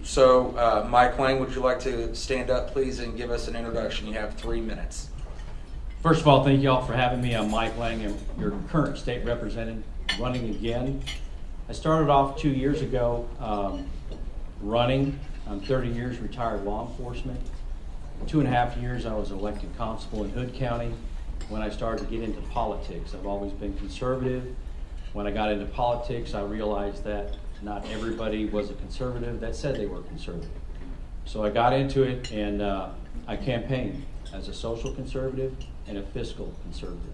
So, Mike Lang, would you like to stand up, please, and give us an introduction? You have 3 minutes. First of all, thank you all for having me. I'm Mike Lang. I'm your current state representative, running again. I started off 2 years ago running. I'm 30 years retired law enforcement. 2.5 years I was elected constable in Hood County. When I started to get into politics, I've always been conservative. When I got into politics, I realized that not everybody was a conservative that said they were conservative. So I got into it, and I campaigned as a social conservative and a fiscal conservative.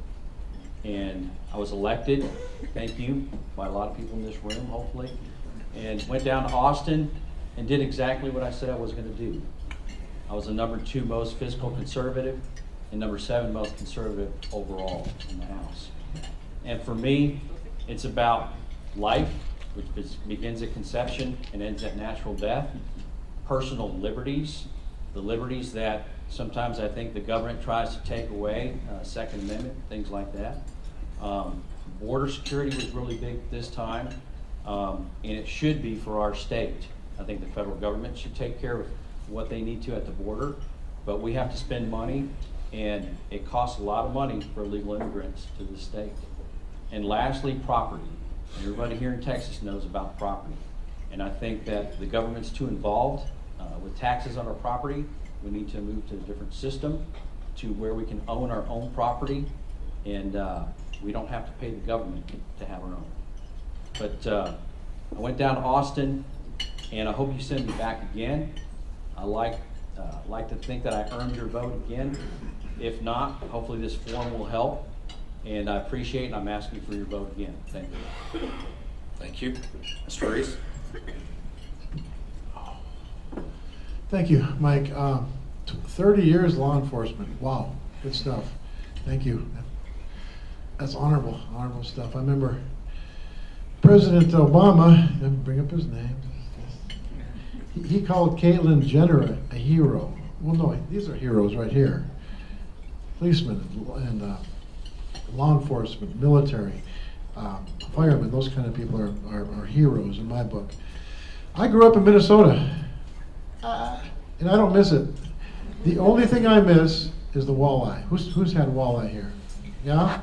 And I was elected, thank you, by a lot of people in this room, hopefully, and went down to Austin and did exactly what I said I was going to do. I was the #2 most fiscal conservative and #7 most conservative overall in the House. And for me, it's about life, which begins at conception and ends at natural death, personal liberties, the liberties that sometimes I think the government tries to take away, Second Amendment, things like that. Border security was really big this time, and it should be for our state. I think the federal government should take care of what they need to at the border, but we have to spend money, and it costs a lot of money for illegal immigrants to the state. And lastly, property. Everybody here in Texas knows about property, and I think that the government's too involved with taxes on our property. We need to move to a different system to where we can own our own property, and we don't have to pay the government to have our own. But I went down to Austin, and I hope you send me back again. I like to think that I earned your vote again. If not, hopefully this forum will help, and I appreciate it, and I'm asking for your vote again. Thank you. Thank you. Mr. Risse? Thank you, Mike. 30 years law enforcement. Wow, good stuff. Thank you. That's honorable stuff. I remember President Obama, let me bring up his name. He called Caitlyn Jenner a hero. Well, no, these are heroes right here. Policemen and law enforcement, military, firemen, those kind of people are heroes in my book. I grew up in Minnesota, and I don't miss it. The only thing I miss is the walleye. Who's had walleye here? Yeah?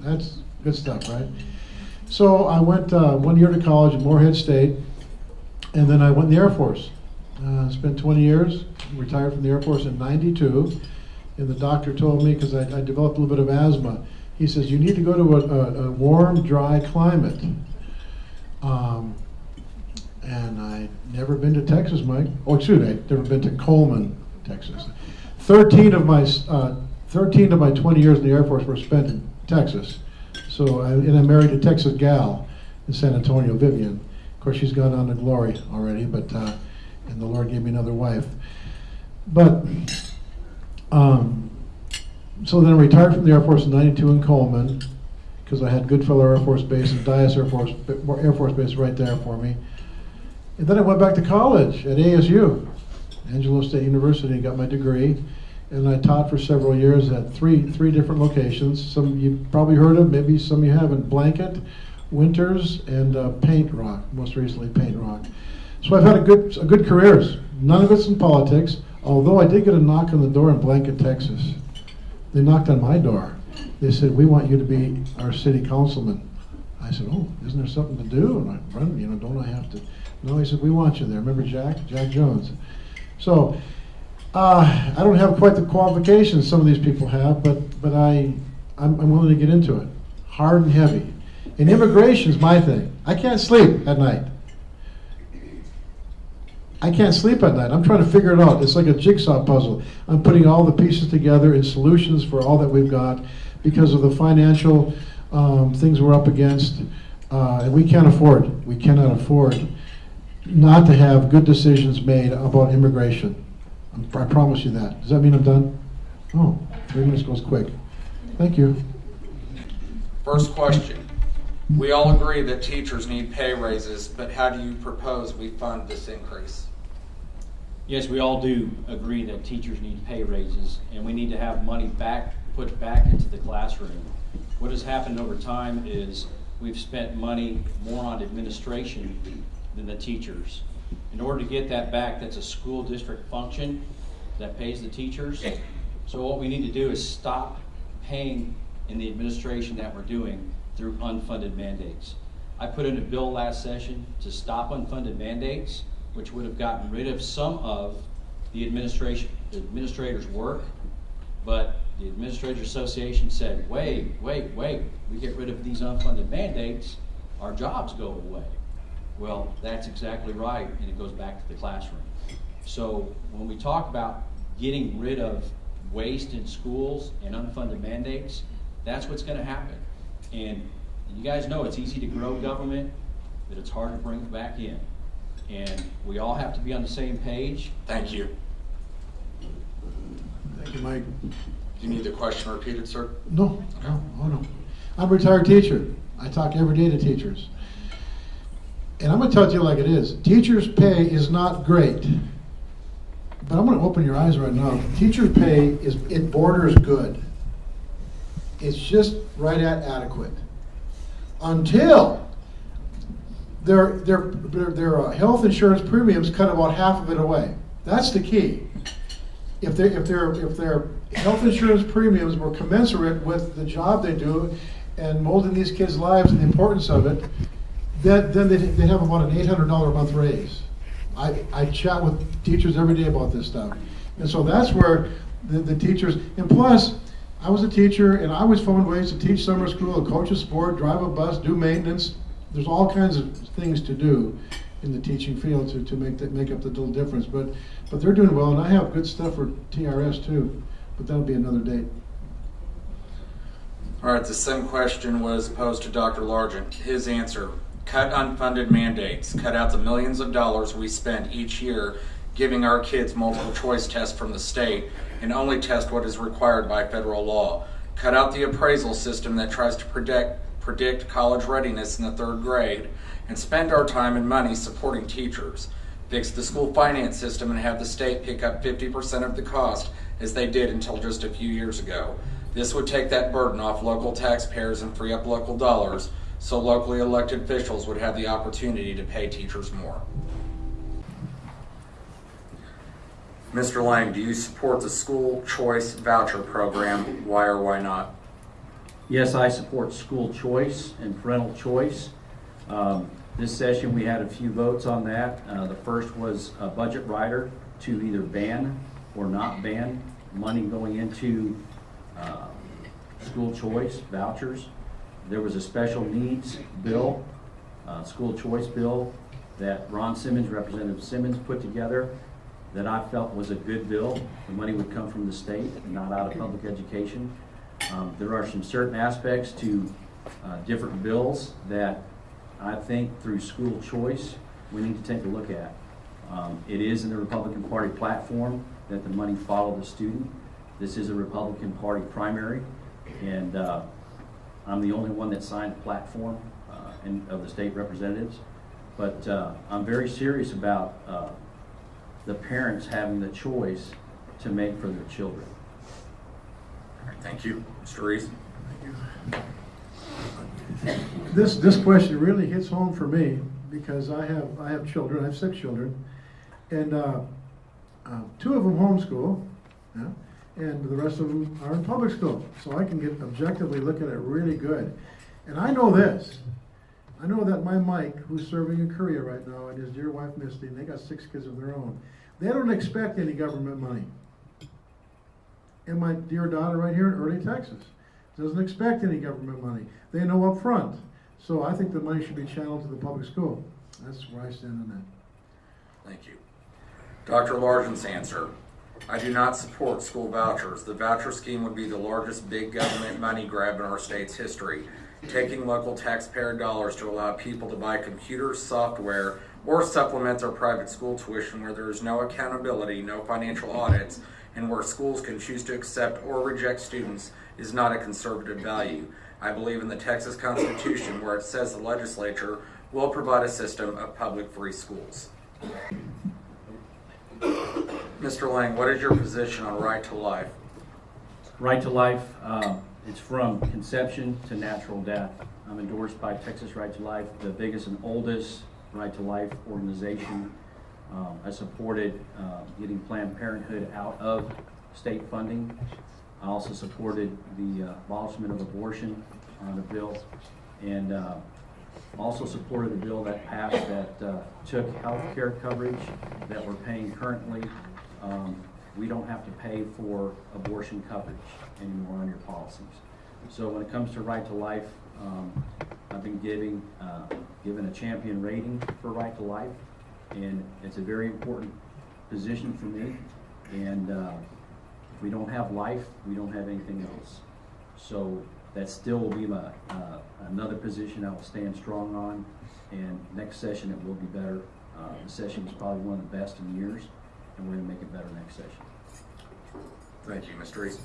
That's good stuff, right? So I went 1 year to college at Morehead State, and then I went in the Air Force. Spent 20 years, retired from the Air Force in '92, and the doctor told me, because I developed a little bit of asthma, he says, you need to go to a warm, dry climate. And I'd never been to Texas, Mike. Oh, excuse me, I'd never been to Coleman, Texas. 13 of my 20 years in the Air Force were spent in Texas. So, and I married a Texas gal in San Antonio, Vivian. Of course, she's gone on to glory already, but and the Lord gave me another wife. But so then I retired from the Air Force in '92 in Coleman, because I had Goodfellow Air Force Base and Dyess Air Force Base right there for me. And then I went back to college at ASU, Angelo State University, and got my degree. And I taught for several years at three different locations. Some you've probably heard of, maybe some you haven't. Blanket, Winters, and Paint Rock, most recently Paint Rock. So I've had a good careers. None of it's in politics, although I did get a knock on the door in Blanket, Texas. They knocked on my door. They said, we want you to be our city councilman. I said, oh, isn't there something to do? And I run, don't I have to? No, he said, we want you there. Remember Jack Jones? So I don't have quite the qualifications some of these people have, but I'm willing to get into it, hard and heavy. And immigration's my thing. I can't sleep at night. I can't sleep at night. I'm trying to figure it out. It's like a jigsaw puzzle. I'm putting all the pieces together in solutions for all that we've got because of the financial things we're up against. And we cannot afford not to have good decisions made about immigration. I promise you that. Does that mean I'm done? Oh, 3 minutes goes quick. Thank you. First question. We all agree that teachers need pay raises, but how do you propose we fund this increase? Yes, we all do agree that teachers need pay raises, and we need to have money put back into the classroom. What has happened over time is we've spent money more on administration than the teachers. In order to get that back, that's a school district function that pays the teachers. So what we need to do is stop paying in the administration that we're doing through unfunded mandates. I put in a bill last session to stop unfunded mandates, which would have gotten rid of some of the administrator's work, but the Administrators Association said, wait, we get rid of these unfunded mandates, our jobs go away. Well, that's exactly right, and it goes back to the classroom. So when we talk about getting rid of waste in schools and unfunded mandates, that's what's going to happen. And you guys know it's easy to grow government, but it's hard to bring it back in. And we all have to be on the same page. Thank you. Thank you, Mike. Do you need the question repeated, sir? No. I'm a retired teacher. I talk every day to teachers. And I'm going to tell it to you like it is. Teachers' pay is not great. But I'm going to open your eyes right now. Teacher pay it borders good. It's just right at adequate. Until their health insurance premiums cut about half of it away. That's the key. If their health insurance premiums were commensurate with the job they do and molding these kids' lives and the importance of it, then they'd have about an $800 a month raise. I chat with teachers every day about this stuff. And so that's where the teachers, and plus, I was a teacher and I always found ways to teach summer school, coach a sport, drive a bus, do maintenance. There's all kinds of things to do in the teaching field to make up the little difference. But they're doing well, and I have good stuff for TRS too, but that'll be another date. All right, the same question was posed to Dr. Largent. His answer: cut unfunded mandates, cut out the millions of dollars we spend each year giving our kids multiple choice tests from the state and only test what is required by federal law. Cut out the appraisal system that tries to predict college readiness in the 3rd grade, and spend our time and money supporting teachers. Fix the school finance system and have the state pick up 50% of the cost as they did until just a few years ago. This would take that burden off local taxpayers and free up local dollars so locally elected officials would have the opportunity to pay teachers more. Mr. Lang, do you support the school choice voucher program? Why or why not? Yes, I support school choice and parental choice. This session we had a few votes on that. The first was a budget rider to either ban or not ban money going into school choice vouchers. There was a special needs bill, school choice bill that Ron Simmons, Representative Simmons, put together that I felt was a good bill. The money would come from the state and not out of public education. There are some certain aspects to different bills that I think through school choice we need to take a look at. It is in the Republican Party platform that the money follow the student. This is a Republican Party primary, and I'm the only one that signed the platform of the state representatives. But I'm very serious about the parents having the choice to make for their children. All right, thank you. Mr. Risse? This question really hits home for me because I have children. I have 6 children, and 2 of them homeschool, yeah, and the rest of them are in public school. So I can get objectively look at it really good. And I know this. I know that my Mike, who's serving in Korea right now, and his dear wife Misty, and they got 6 kids of their own, they don't expect any government money. And my dear daughter right here in Early, Texas, doesn't expect any government money. They know up front. So I think the money should be channeled to the public school. That's where I stand on that. Thank you. Dr. Largent's answer: I do not support school vouchers. The voucher scheme would be the largest big government money grab in our state's history, taking local taxpayer dollars to allow people to buy computers, software, or supplement their private school tuition where there is no accountability, no financial audits, and where schools can choose to accept or reject students is not a conservative value. I believe in the Texas Constitution where it says the legislature will provide a system of public free schools. Mr. Lang, what is your position on right to life? Right to life, it's from conception to natural death. I'm endorsed by Texas Right to Life, the biggest and oldest right to life organization. I supported getting Planned Parenthood out of state funding. I also supported the abolishment of abortion on the bill, and also supported a bill that passed that took health care coverage that we're paying currently. We don't have to pay for abortion coverage anymore on your policies. So when it comes to right to life, I've been given a champion rating for right to life, and it's a very important position for me. And if we don't have life, we don't have anything else. So that still will be another position I will stand strong on, and next session it will be better. The session is probably one of the best in years, and we're going to make it better next session. Thank you, Mr. Risse.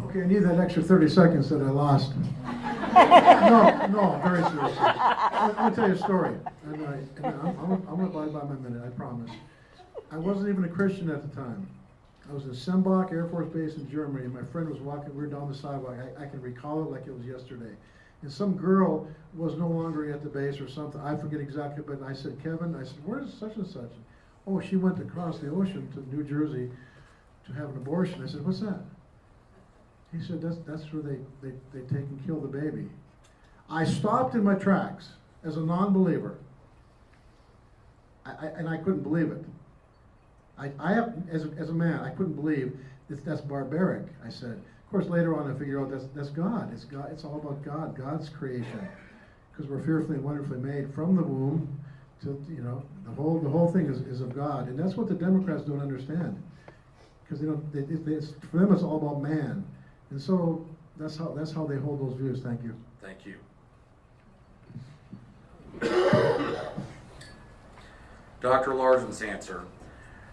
Okay, I need that extra 30 seconds that I lost. No, very seriously. I'm going to tell you a story. And I'm going to abide by my minute, I promise. I wasn't even a Christian at the time. I was in Sembach Air Force Base in Germany, and my friend was walking, we were down the sidewalk. I can recall it like it was yesterday. And some girl was no longer at the base or something. I forget exactly, but I said, Kevin, I said, where's such and such? Oh, she went across the ocean to New Jersey to have an abortion. I said, what's that? He said, that's where they take and kill the baby. I stopped in my tracks as a non-believer. And I couldn't believe it. As a man, I couldn't believe that's barbaric. I said. Of course, later on I figured out that's God. It's God. It's all about God, God's creation, because we're fearfully and wonderfully made from the womb to the whole thing is of God, and that's what the Democrats don't understand, because for them it's all about man, and so that's how they hold those views. Thank you. Thank you. Dr. Largent's answer.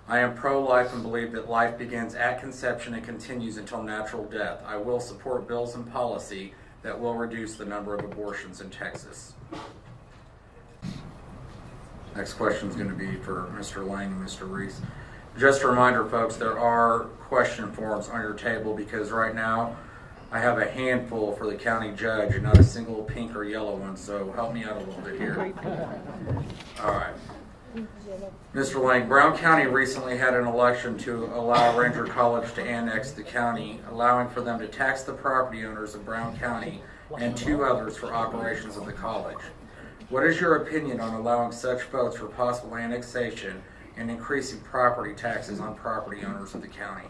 I am pro-life and believe that life begins at conception and continues until natural death. I will support bills and policy that will reduce the number of abortions in Texas. Next question is going to be for Mr. Lang and Mr. Risse. Just a reminder, folks, there are question forms on your table, because right now I have a handful for the county judge and not a single pink or yellow one, so help me out a little bit here. All right. Mr. Lang, Brown County recently had an election to allow Ranger College to annex the county, allowing for them to tax the property owners of Brown County and 2 others for operations of the college. What is your opinion on allowing such votes for possible annexation and increasing property taxes on property owners of the county?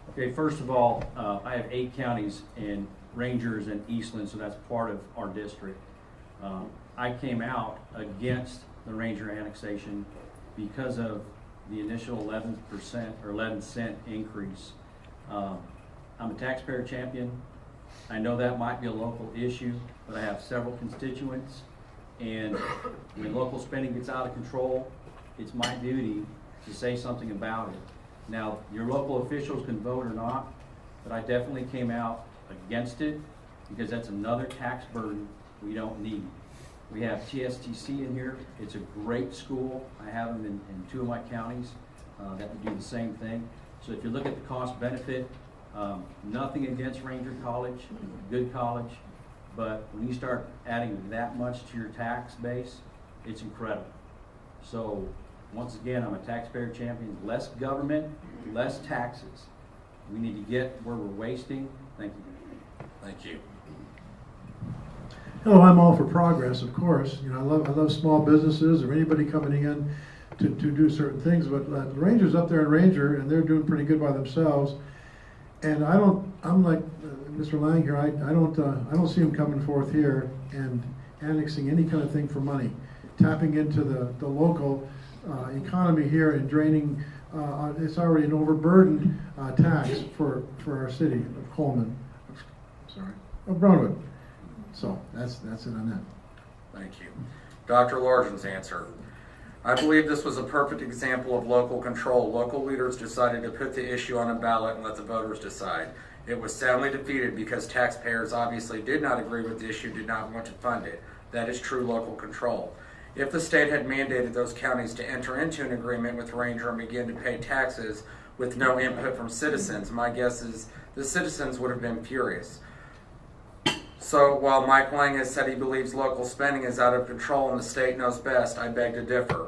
Okay, first of all, I have 8 counties and Rangers in Eastland, so that's part of our district. I came out against the Ranger annexation because of the initial 11% or 11-cent increase. I'm a taxpayer champion. I know that might be a local issue, but I have several constituents, and when local spending gets out of control, it's my duty to say something about it. Now, your local officials can vote or not, but I definitely came out against it because that's another tax burden we don't need. We have TSTC in here. It's a great school. I have them in 2 of my counties that would do the same thing. So if you look at the cost benefit, nothing against Ranger College, good college, but when you start adding that much to your tax base, it's incredible. So once again, I'm a taxpayer champion. Less government, less taxes. We need to get where we're wasting. Thank you. Thank you. Hello, I'm all for progress, of course. I love small businesses or anybody coming in to do certain things. But the Rangers up there in Ranger, and they're doing pretty good by themselves. And I'm like Mr. Lang here. I don't see them coming forth here and annexing any kind of thing for money, tapping into the local economy here and draining. It's already an overburdened tax for our city of Coleman. Of Brownwood. So that's it on that. Thank you. Dr. Largent's answer. I believe this was a perfect example of local control. Local leaders decided to put the issue on a ballot and let the voters decide. It was soundly defeated because taxpayers obviously did not agree with the issue, did not want to fund it. That is true local control. If the state had mandated those counties to enter into an agreement with Ranger and begin to pay taxes with no input from citizens, my guess is the citizens would have been furious. So while Mike Lang has said he believes local spending is out of control and the state knows best, I beg to differ.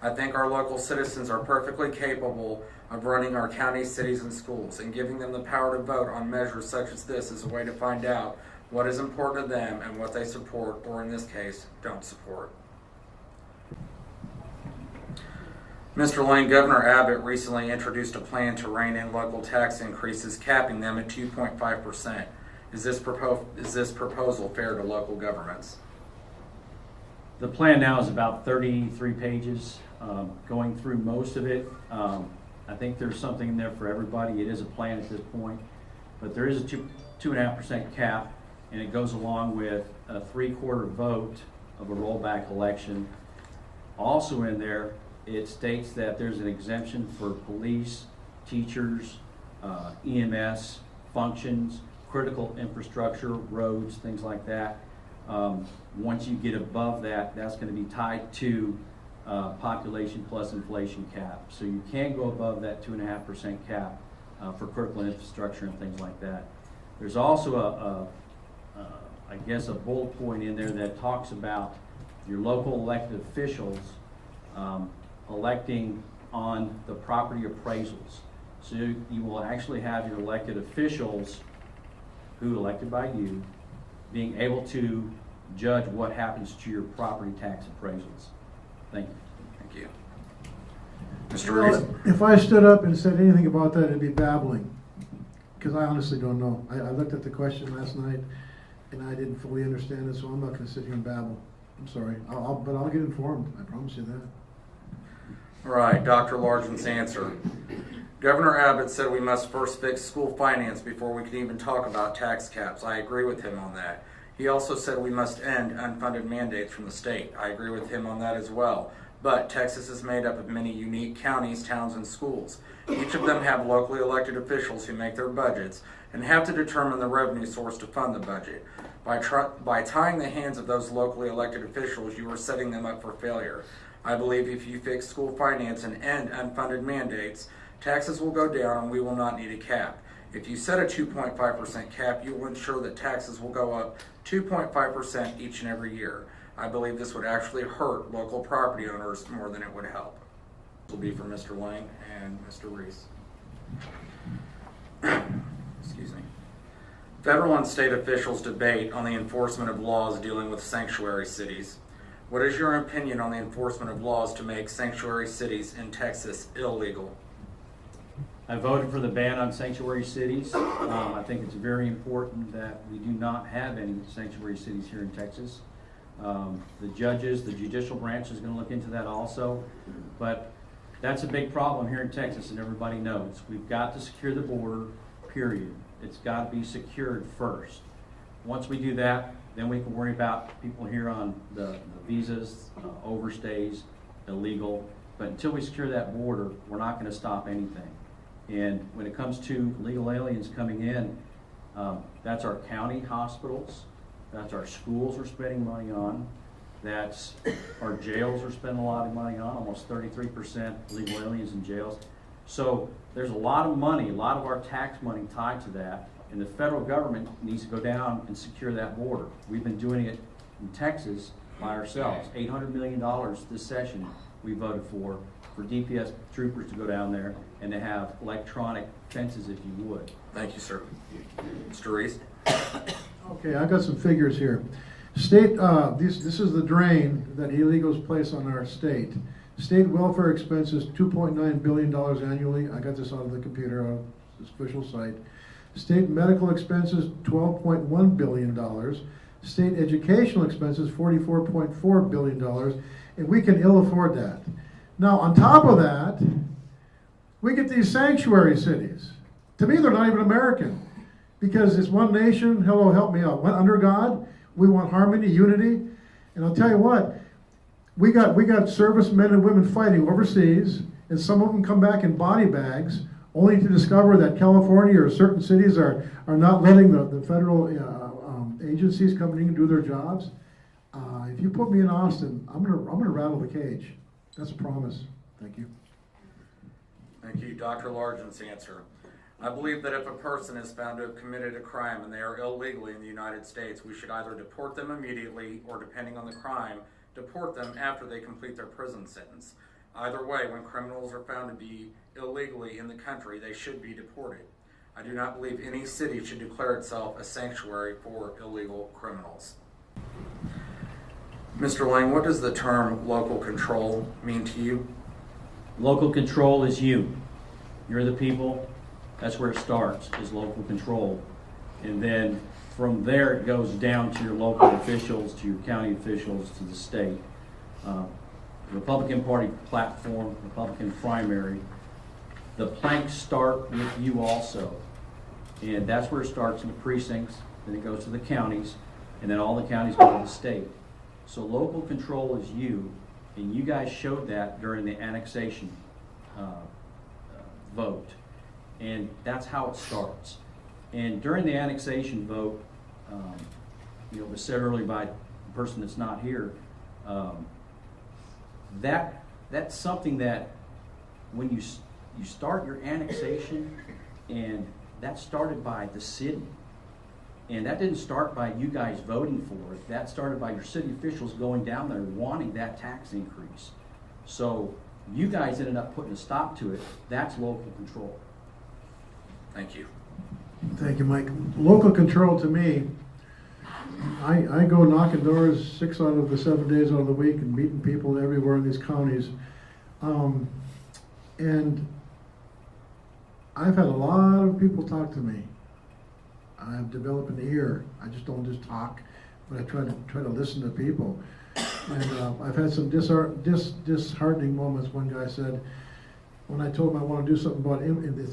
I think our local citizens are perfectly capable of running our counties, cities, and schools, and giving them the power to vote on measures such as this is a way to find out what is important to them and what they support, or in this case, don't support. Mr. Lane, Governor Abbott recently introduced a plan to rein in local tax increases, capping them at 2.5%. Is this proposal fair to local governments? The plan now is about 33 pages, going through most of it. I think there's something in there for everybody. It is a plan at this point, but there is a 2.5% cap, and it goes along with a 3/4 vote of a rollback election. Also in there, it states that there's an exemption for police, teachers, EMS, functions, critical infrastructure, roads, things like that. Once you get above that, that's going to be tied to population plus inflation cap. So you can't go above that 2.5% cap for critical infrastructure and things like that. There's also I guess a bullet point in there that talks about your local elected officials electing on the property appraisals. So you will actually have your elected officials, who elected by you, being able to judge what happens to your property tax appraisals. Thank you. Thank you. Mr. Reese? If I stood up and said anything about that, it'd be babbling, because I honestly don't know. I looked at the question last night, and I didn't fully understand it, so I'm not going to sit here and babble. I'm sorry, but I'll get informed. I promise you that. All right, Dr. Largent's answer. Governor Abbott said we must first fix school finance before we can even talk about tax caps. I agree with him on that. He also said we must end unfunded mandates from the state. I agree with him on that as well. But Texas is made up of many unique counties, towns, and schools. Each of them have locally elected officials who make their budgets and have to determine the revenue source to fund the budget. By tying the hands of those locally elected officials, you are setting them up for failure. I believe if you fix school finance and end unfunded mandates, taxes will go down and we will not need a cap. If you set a 2.5% cap, you will ensure that taxes will go up 2.5% each and every year. I believe this would actually hurt local property owners more than it would help. This will be for Mr. Lang and Mr. Risse. Excuse me. Federal and state officials debate on the enforcement of laws dealing with sanctuary cities. What is your opinion on the enforcement of laws to make sanctuary cities in Texas illegal? I voted for the ban on sanctuary cities. I think it's very important that we do not have any sanctuary cities here in Texas. The judges, the judicial branch is going to look into that also. But that's a big problem here in Texas, and everybody knows. We've got to secure the border, period. It's got to be secured first. Once we do that, then we can worry about people here on the visas, overstays, illegal. But until we secure that border, we're not going to stop anything. And when it comes to illegal aliens coming in, that's our county hospitals, that's our schools we're spending money on, that's our jails we're spending a lot of money on, almost 33% illegal aliens in jails. So there's a lot of money, a lot of our tax money tied to that, and the federal government needs to go down and secure that border. We've been doing it in Texas by ourselves. $800 million this session we voted for DPS troopers to go down there and to have electronic fences, if you would. Thank you, sir. Mr. Reese? Okay, I got some figures here. State, this is the drain that illegals place on our state. State welfare expenses, $2.9 billion annually. I got this out of the computer, on this official site. State medical expenses, $12.1 billion. State educational expenses, $44.4 billion. And we can ill afford that. Now, on top of that, we get these sanctuary cities. To me, they're not even American, because it's one nation. Hello, help me out. One under God. We want harmony, unity, and I'll tell you what. We got servicemen and women fighting overseas, and some of them come back in body bags, only to discover that California or certain cities are not letting the federal agencies come in and do their jobs. If you put me in Austin, I'm gonna rattle the cage. That's a promise. Thank you. Thank you. Dr. Largent's answer. I believe that if a person is found to have committed a crime and they are illegally in the United States, we should either deport them immediately or, depending on the crime, deport them after they complete their prison sentence. Either way, when criminals are found to be illegally in the country, they should be deported. I do not believe any city should declare itself a sanctuary for illegal criminals. Mr. Lang, what does the term local control mean to you? Local control is you. You're the people. That's where it starts, is local control. And then from there it goes down to your local officials, to your county officials, to the state. Republican Party platform, Republican primary, the planks start with you also. And that's where it starts in the precincts, then it goes to the counties, and then all the counties go to the state. So local control is you, and you guys showed that during the annexation vote. And that's how it starts. And during the annexation vote, it was said earlier by the person that's not here, that's something that when you start your annexation, and that started by the city. And that didn't start by you guys voting for it. That started by your city officials going down there wanting that tax increase. So you guys ended up putting a stop to it. That's local control. Thank you. Thank you, Mike. Local control to me, I go knocking doors 6 out of the 7 days out of the week and meeting people everywhere in these counties. And I've had a lot of people talk to me. I've developed an ear. I just don't just talk, but I try to listen to people. And I've had some disheartening moments. One guy said, when I told him I want to do something about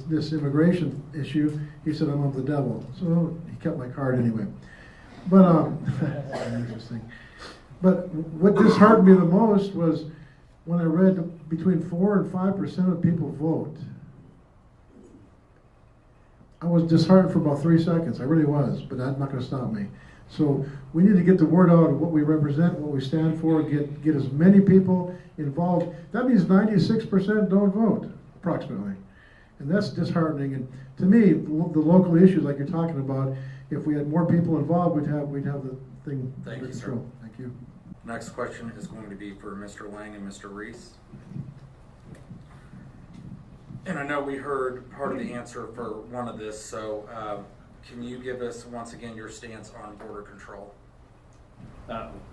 this immigration issue, he said I'm of the devil. So he kept my card anyway. But that's interesting. But what disheartened me the most was when I read between 4 and 5% of people vote. I was disheartened for about 3 seconds. I really was, but that's not going to stop me. So we need to get the word out of what we represent, what we stand for, get as many people involved. That means 96% don't vote, approximately. And that's disheartening. And to me, the local issues like you're talking about, if we had more people involved, we'd have the thing under control. Thank you. Next question is going to be for Mr. Lang and Mr. Risse. And I know we heard part of the answer for one of this, so can you give us once again your stance on border control?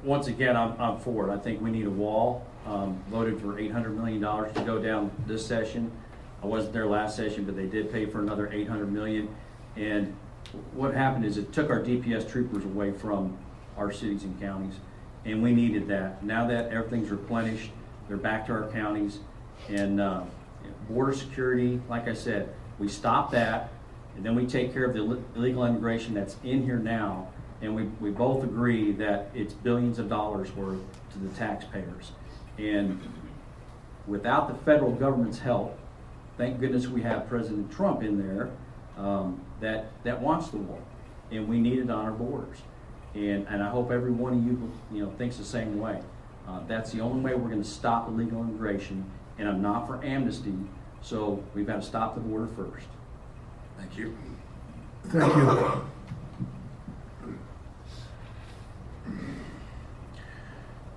Once again, I'm for it. I think we need a wall. Voted for $800 million to go down this session. I wasn't there last session, but they did pay for another $800 million. And what happened is it took our DPS troopers away from our cities and counties, and we needed that. Now that everything's replenished, they're back to our counties, and border security, like I said, we stop that, and then we take care of the illegal immigration that's in here now, and we both agree that it's billions of dollars worth to the taxpayers. And without the federal government's help, thank goodness we have President Trump in there that wants the wall, and we need it on our borders. And I hope every one of you thinks the same way. That's the only way we're going to stop illegal immigration, and I'm not for amnesty, so we've got to stop the border first. Thank you. Thank you.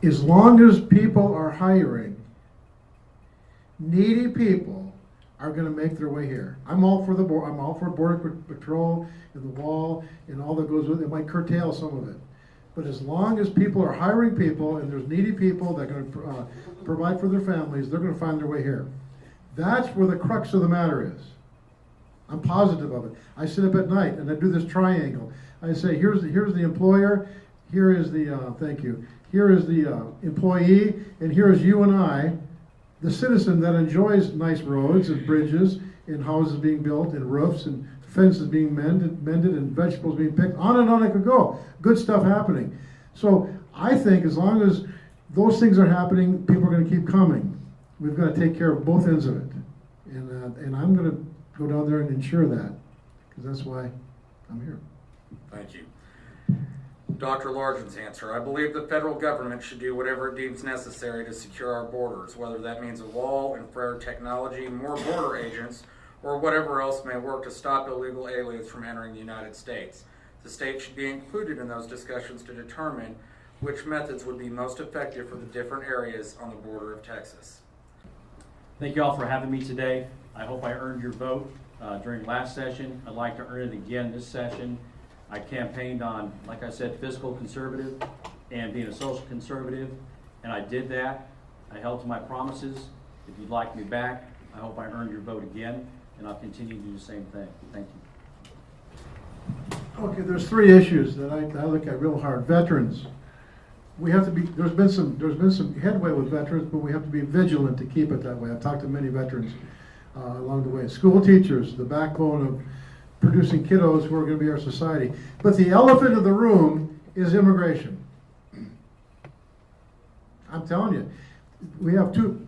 As long as people are hiring, needy people are going to make their way here. I'm all for I'm all for border patrol and the wall and all that goes with it. It might curtail some of it. But as long as people are hiring people and there's needy people that are going to provide for their families, they're going to find their way here. That's where the crux of the matter is. I'm positive of it. I sit up at night and I do this triangle. I say, here's the employer, here is the, thank you, here is the employee, and here is you and I, the citizen that enjoys nice roads and bridges and houses being built and roofs and fences being mended and vegetables being picked. On and on I could go. Good stuff happening. So I think as long as those things are happening, people are going to keep coming. We've got to take care of both ends of it. And I'm going to go down there and ensure that, because that's why I'm here. Thank you. Dr. Largent's answer. I believe the federal government should do whatever it deems necessary to secure our borders, whether that means a wall, infrared technology, more border agents, or whatever else may work to stop illegal aliens from entering the United States. The state should be included in those discussions to determine which methods would be most effective for the different areas on the border of Texas. Thank you all for having me today. I hope I earned your vote during last session. I'd like to earn it again this session. I campaigned on, like I said, fiscal conservative and being a social conservative, and I did that. I held to my promises. If you'd like me back, I hope I earned your vote again, and I'll continue to do the same thing. Thank you. Okay, there's three issues that I look at real hard. Veterans. We have to be, there's been some headway with veterans, but we have to be vigilant to keep it that way. I've talked to many veterans along the way. School teachers, the backbone of producing kiddos who are going to be our society. But the elephant in the room is immigration. I'm telling you, we have 2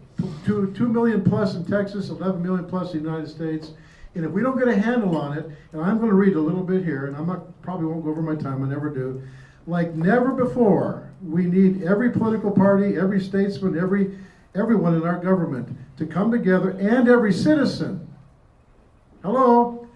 million plus in Texas, 11 million plus in the United States. And if we don't get a handle on it, and I'm going to read a little bit here, and probably won't go over my time, I never do. Like never before, we need every political party, every statesman, everyone in our government to come together, and every citizen. Hello?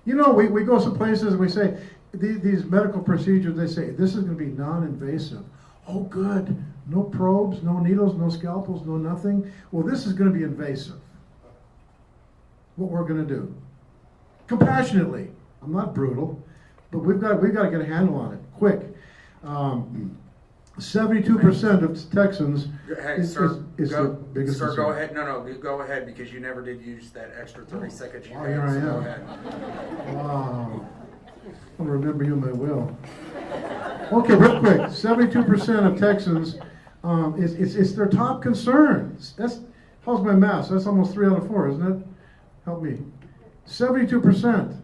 You know, we go some places and we say, these medical procedures, they say, this is going to be non-invasive. Oh, good. No probes, no needles, no scalpels, no nothing. Well, this is going to be invasive. What we're going to do. Compassionately. I'm not brutal, but we've got to get a handle on it, quick. 72% of Texans Hey, sir, the biggest sir, concern. go ahead. No, go ahead, because you never did use that extra 30 seconds you Oh, had. here I So am. go ahead. Wow. I'll remember you in my will. Okay, real quick. 72% of Texans, it's their top concern. How's my math? That's almost 3 out of 4, isn't it? Help me. 72%.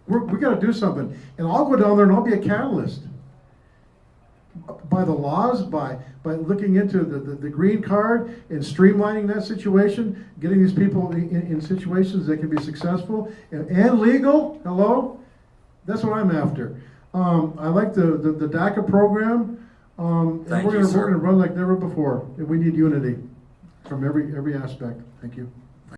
We got to do something. And I'll go down there and I'll be a catalyst. By the laws, by looking into the green card and streamlining that situation, getting these people in situations that can be successful and legal. Hello? That's what I'm after. I like the DACA program. And Thank we're you, going sir. to run like never before. And we need unity from every aspect. Thank you.